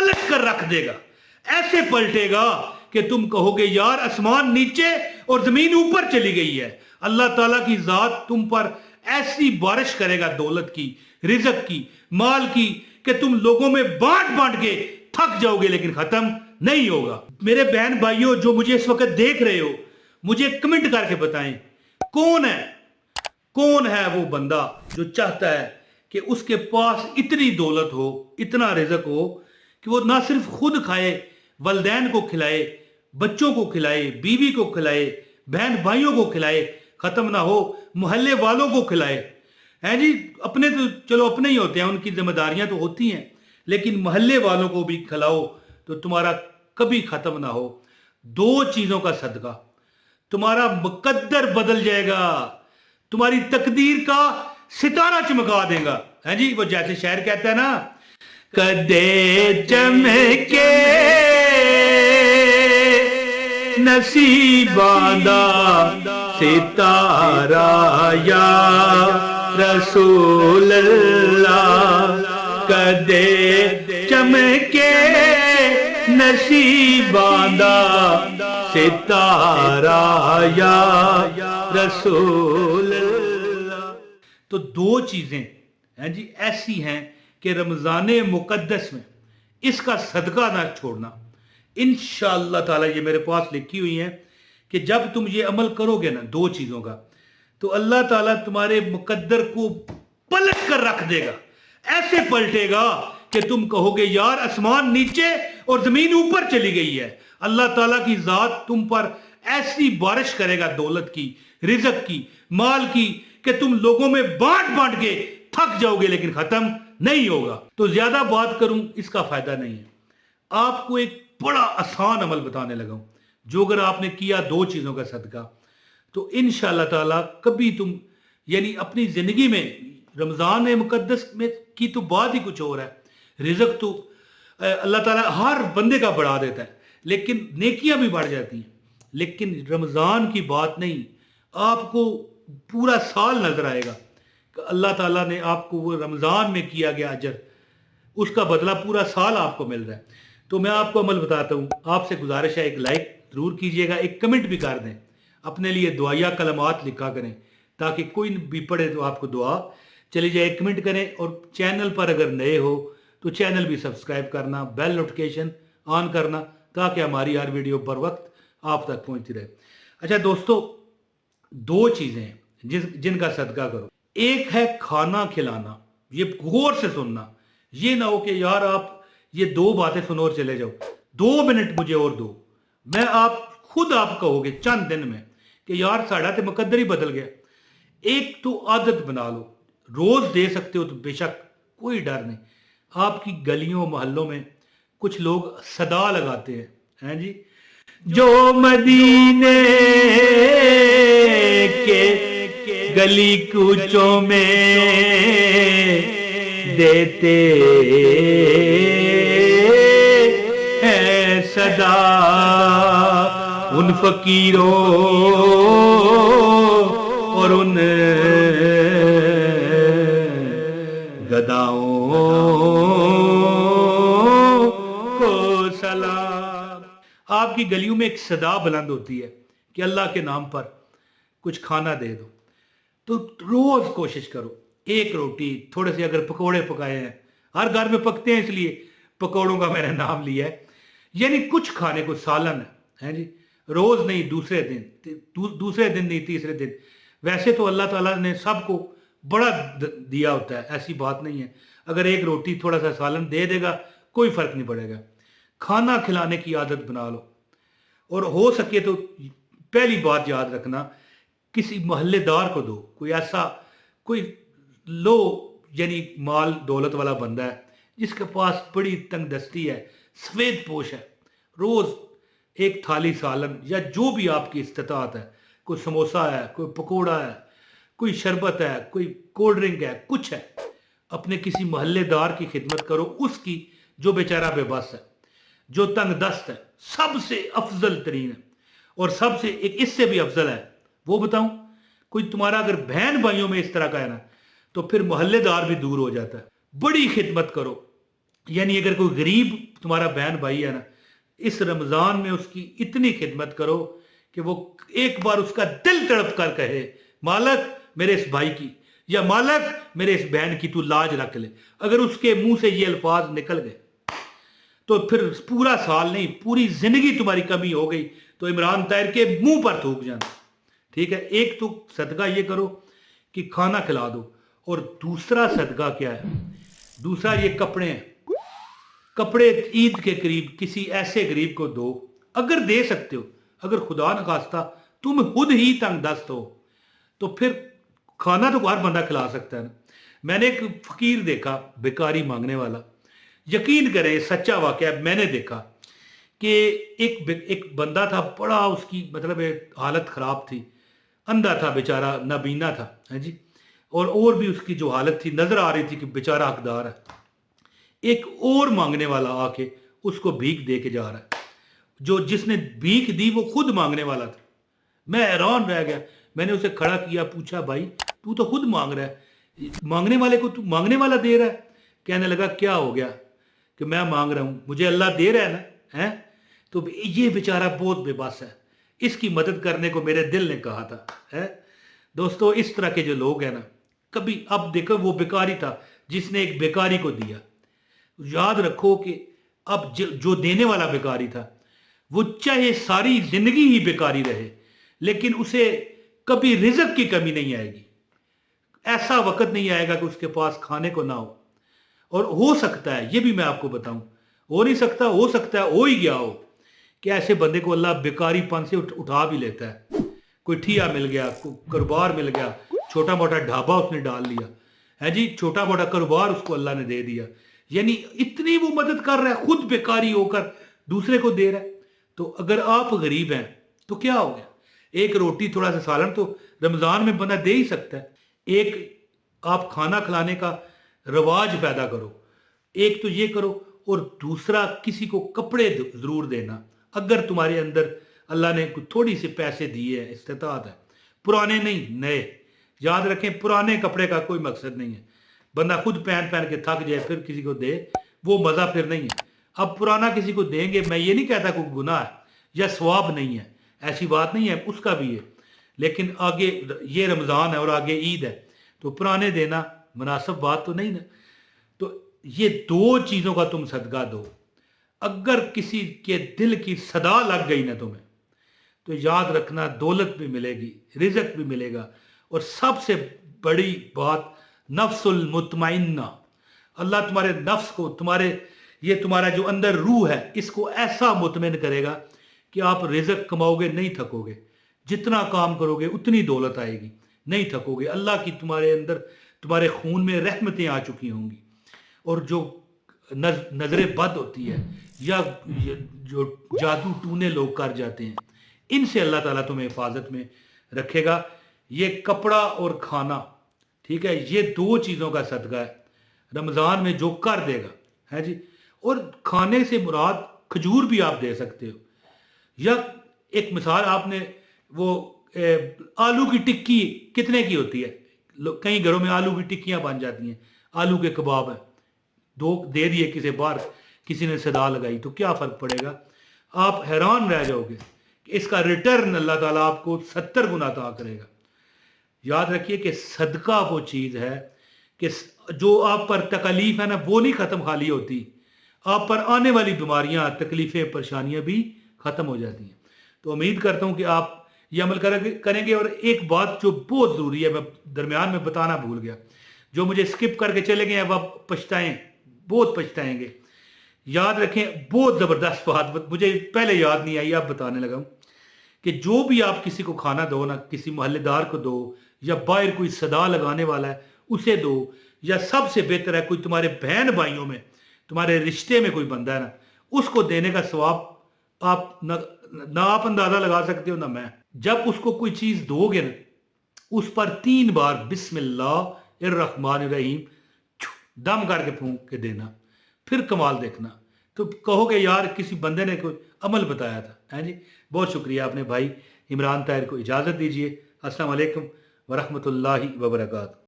पलट कर रख देगा, ऐसे पलटेगा कि तुम कहोगे यार आसमान नीचे और जमीन ऊपर चली गई है। अल्लाह ताला की जात तुम पर ऐसी बारिश करेगा दौलत की, रिजक की, माल की, कि तुम लोगों में बांट बांट के थक जाओगे लेकिन खत्म नहीं होगा। मेरे बहन भाइयों जो मुझे इस वक्त देख रहे हो, मुझे कमेंट करके बताएं कौन है वो बंदा जो चाहता है कि उसके पास इतनी दौलत हो, इतना रिजक हो कि वो ना सिर्फ खुद खाए, वलदैन को खिलाए, बच्चों को खिलाए, बीवी को खिलाए, बहन भाइयों को खिलाए, खत्म ना हो मोहल्ले वालों को खिलाए। हैं जी, अपने तो चलो अपने ही होते हैं, उनकी जिम्मेदारियां तो होती हैं, लेकिन मोहल्ले वालों को भी खिलाओ तो तुम्हारा कभी खत्म ना हो। दो चीजों का सदका तुम्हारा मुकद्दर बदल जाएगा, तुम्हारी तकदीर का सितारा चमका देगा। है जी, वो जैसे शायर कहता है ना, कदे चमके नसीबादा सितारा या रसूल अल्लाह, कदे चमके नसीबादा सितारा या रसूल अल्लाह। तो दो चीजें हैं जी ऐसी हैं कि रमजान मुकद्दस में इसका सदका ना छोड़ना। इंशाअल्लाह ताला ये मेरे पास लिखी हुई है कि जब तुम ये अमल करोगे ना दो चीजों का, तो अल्लाह ताला तुम्हारे मुकद्दर को पलट कर रख देगा, ऐसे पलटेगा कि तुम कहोगे यार आसमान नीचे और जमीन ऊपर चली गई है। अल्लाह ताला की जात तुम पर ऐसी बारिश करेगा दौलत की, रिजक की, माल की, कि तुम लोगों में बांट बांट के थक जाओगे लेकिन खत्म नहीं होगा। तो ज्यादा बात करूं इसका फायदा नहीं है। आपको एक बड़ा आसान अमल बताने लगा हूं, जो अगर आपने किया दो चीजों का सदका, तो इंशाअल्लाह ताला कभी तुम यानी अपनी जिंदगी में रमजान मुकद्दस में की तो बात ही कुछ और है। रिजक तो अल्लाह ताला हर बंदे का बढ़ा देता है, लेकिन नेकियां भी बढ़ जाती हैं। लेकिन रमजान की बात नहीं, आपको पूरा साल नजर आएगा कि अल्लाह ताला ने आपको वो रमजान में किया गया अजर, उसका बदला पूरा साल आपको मिल रहा है। तो मैं आपको अमल बताता हूँ, आपसे गुजारिश है एक लाइक जरूर कीजिएगा, एक कमेंट भी कर दें, अपने लिए दुआया कलमात लिखा करें ताकि कोई भी पढ़े तो आपको दुआ चली जाए। कमेंट करें और चैनल पर अगर नए हो तो चैनल भी सब्सक्राइब करना, बेल नोटिफिकेशन ऑन करना ताकि हमारी हर वीडियो पर वक्त आप तक पहुंचती रहे। अच्छा दोस्तों, दो चीजें हैं जिनका सदका करो। एक है खाना खिलाना, ये गौर से सुनना, ये ना हो कि यार आप ये दो बातें सुनो और चले जाओ, 2 मिनट मुझे और दो। मैं आप खुद आप कहोगे चंद दिन में कि यार साड़ा तो मुकद्दर ही बदल गया। एक तो आदत बना लो, रोज दे सकते हो तो बेशक कोई डर नहीं। आपकी गलियों मोहल्लों में कुछ लोग सदा लगाते हैं जी, जो मदीने के गली कूचों में देते हैं सदा, उन फकीरों और उन गदाओं को सलाम। आपकी गलियों में एक सदा बुलंद होती है कि अल्लाह के नाम पर कुछ खाना दे दो, तो रोज कोशिश करो, एक रोटी, थोड़े से अगर पकोड़े पकाए हैं, हर घर में पकते हैं इसलिए पकोड़ों का मैंने नाम लिया है, यानी कुछ खाने को, सालन है जी, रोज नहीं, दूसरे दिन नहीं, तीसरे दिन। वैसे तो अल्लाह ताला ने सबको बड़ा दिया होता है, ऐसी बात नहीं है। अगर एक रोटी थोड़ा सा सालन दे देगा कोई फर्क नहीं पड़ेगा। खाना खिलाने की आदत बना लो, और हो सके तो पहली बात याद रखना, किसी मोहल्लेदार को दो, कोई ऐसा कोई लो यानी माल दौलत वाला बंदा है जिसके पास बड़ी तंगदस्ती है, सफेद पोश है, रोज एक थाली सालन या जो भी आपकी इस्तिताअत है, कोई समोसा है, कोई पकोड़ा है, कोई शरबत है, कोई कोल्ड ड्रिंक है, कुछ है, अपने किसी मोहल्लेदार की खिदमत करो, उसकी जो बेचारा बेबस है, जो तंग दस्त है। सबसे अफजल तरीन है और सबसे एक इससे भी अफजल है, वो बताऊं, कोई तुम्हारा अगर बहन भाइयों में इस तरह का है ना, तो फिर मोहल्लेदार भी दूर हो जाता है। बड़ी खिदमत करो, यानी अगर कोई गरीब तुम्हारा बहन भाई है ना, इस रमज़ान में उसकी इतनी खिदमत करो कि वो एक बार उसका दिल तड़प कर कहे, मालक मेरे इस भाई की, या मालक मेरे इस बहन की तू लाज रख ले। अगर उसके मुंह से ये अल्फाज निकल गए तो फिर पूरा साल नहीं, पूरी जिंदगी तुम्हारी कमी हो गई तो इमरान ताहिर के मुंह पर थूक जाना। ठीक है, एक तो सदका ये करो कि खाना खिला दो, और दूसरा सदका क्या है, दूसरा ये कपड़े हैं। कपड़े ईद के करीब किसी ऐसे गरीब को दो, अगर दे सकते हो। अगर खुदा न खास्ता तुम खुद ही तंग दस्त हो तो फिर खाना तो हर बंदा खिला सकता है ना। मैंने एक फकीर देखा, भिखारी मांगने वाला, यकीन करें सच्चा वाकया, मैंने देखा कि एक बंदा था, बड़ा उसकी मतलब हालत खराब थी, अंधा था बेचारा, नाबीना था, है जी, और भी उसकी जो हालत थी नजर आ रही थी कि बेचारा हकदार है। एक और मांगने वाला आके उसको भीख दे के जा रहा है। जो जिसने भीख दी वो खुद मांगने वाला था। मैं हैरान रह गया। मैंने उसे खड़ा किया, पूछा भाई तू तो खुद मांग रहा है, मांगने वाले को तू मांगने वाला दे रहा है? कहने लगा क्या हो गया कि मैं मांग रहा हूं, मुझे अल्लाह दे रहा है ना, है? तो ये बेचारा बहुत बेबस है, इसकी मदद करने को मेरे दिल ने कहा था, है? दोस्तों इस तरह के जो लोग हैं ना, कभी, अब देखो वो भिखारी था जिसने एक भिखारी को दिया, याद रखो कि अब जो देने वाला भिखारी था वो चाहे सारी जिंदगी ही भिखारी रहे, लेकिन उसे कभी रिज़्क की कमी नहीं आएगी। ऐसा वक्त नहीं आएगा कि उसके पास खाने को ना हो। और हो सकता है, ये भी मैं आपको बताऊं, हो नहीं सकता, हो सकता है हो ही गया हो कि ऐसे बंदे को अल्लाह बेकारीपन से उठा भी लेता है। कोई ठिया मिल गया, कारोबार मिल गया, छोटा मोटा ढाबा उसने डाल लिया, है जी, छोटा मोटा कारोबार उसको अल्लाह ने दे दिया। यानी इतनी वो मदद कर रहा है, खुद बेकारी होकर दूसरे को दे रहा है। तो अगर आप गरीब हैं तो क्या हो गया, एक रोटी थोड़ा सा सालन तो रमजान में बंदा दे ही सकता है। एक आप खाना खिलाने का रवाज पैदा करो, एक तो ये करो, और दूसरा किसी को कपड़े जरूर देना। अगर तुम्हारे अंदर अल्लाह ने थोड़ी सी पैसे दिए हैं, इस्तेताअत है, पुराने नहीं नए, याद रखें पुराने कपड़े का कोई मकसद नहीं है। बंदा खुद पहन पहन के थक जाए फिर किसी को दे, वो मज़ा फिर नहीं है। अब पुराना किसी को देंगे, मैं ये नहीं कहता कोई गुनाह है या सवाब नहीं है, ऐसी बात नहीं है, उसका भी है, लेकिन आगे ये रमज़ान है और आगे ईद है, तो पुराने देना मुनासिब बात तो नहीं ना। तो ये दो चीज़ों का तुम सदका दो। अगर किसी के दिल की सदा लग गई ना तुम्हें, तो याद रखना दौलत भी मिलेगी, रिज़्क भी मिलेगा, और सबसे बड़ी बात नफ्सुल मुतमइन्ना, अल्लाह तुम्हारे नफ्स को, तुम्हारा जो अंदर रूह है, इसको ऐसा मुतमिन करेगा कि आप रिज़्क कमाओगे नहीं थकोगे, जितना काम करोगे उतनी दौलत आएगी, नहीं थकोगे। अल्लाह की तुम्हारे अंदर, तुम्हारे खून में रहमतें आ चुकी होंगी, और जो नजर बद होती है या जो जादू टूने लोग कर जाते हैं, इनसे अल्लाह ताला तुम्हें हिफाजत में रखेगा। ये कपड़ा और खाना, ठीक है, ये दो चीज़ों का सदका है रमज़ान में जो कर देगा, है जी। और खाने से मुराद खजूर भी आप दे सकते हो, या एक मिसाल आपने वो आलू की टिक्की कितने की होती है, कई घरों में आलू की टिक्कियां बन जाती हैं, आलू के कबाब है, दो दे दिए किसी बार, किसी ने सदा लगाई, तो क्या फ़र्क पड़ेगा? आप हैरान रह जाओगे कि इसका रिटर्न अल्लाह ताला आपको 70 गुना अता करेगा। याद रखिए कि सदका वो चीज़ है कि जो आप पर तकलीफ है ना, वो नहीं ख़त्म खाली होती, आप पर आने वाली बीमारियां, तकलीफ़ें, परेशानियां भी ख़त्म हो जाती हैं। तो उम्मीद करता हूं कि आप ये अमल करेंगे। और एक बात जो बहुत ज़रूरी है, मैं दरमियान में बताना भूल गया, जो मुझे स्किप करके चले गए, अब आप पछताएं, बहुत पछताएंगे। याद रखें, बहुत ज़बरदस्त बात मुझे पहले याद नहीं आई, अब बताने लगा हूं, कि जो भी आप किसी को खाना दो ना, किसी मोहल्लेदार को दो, या बाहर कोई सदा लगाने वाला है उसे दो, या सबसे बेहतर है कोई तुम्हारे बहन भाइयों में, तुम्हारे रिश्ते में कोई बंदा है ना, उसको देने का सवाब आप ना आप अंदाजा लगा सकते हो ना मैं। जब उसको कोई चीज दोगे ना, उस पर 3 बार बिस्मिल्लाहिर्रहमानिर्रहीम दम करके फूंक के देना, फिर कमाल देखना, तो कहोगे यार किसी बंदे ने कोई अमल बताया था, है जी। बहुत शुक्रिया। अपने भाई इमरान ताहिर को इजाज़त दीजिए। अस्सलाम वालेकुम वरहमतुल्लाहि वबरकातुहू।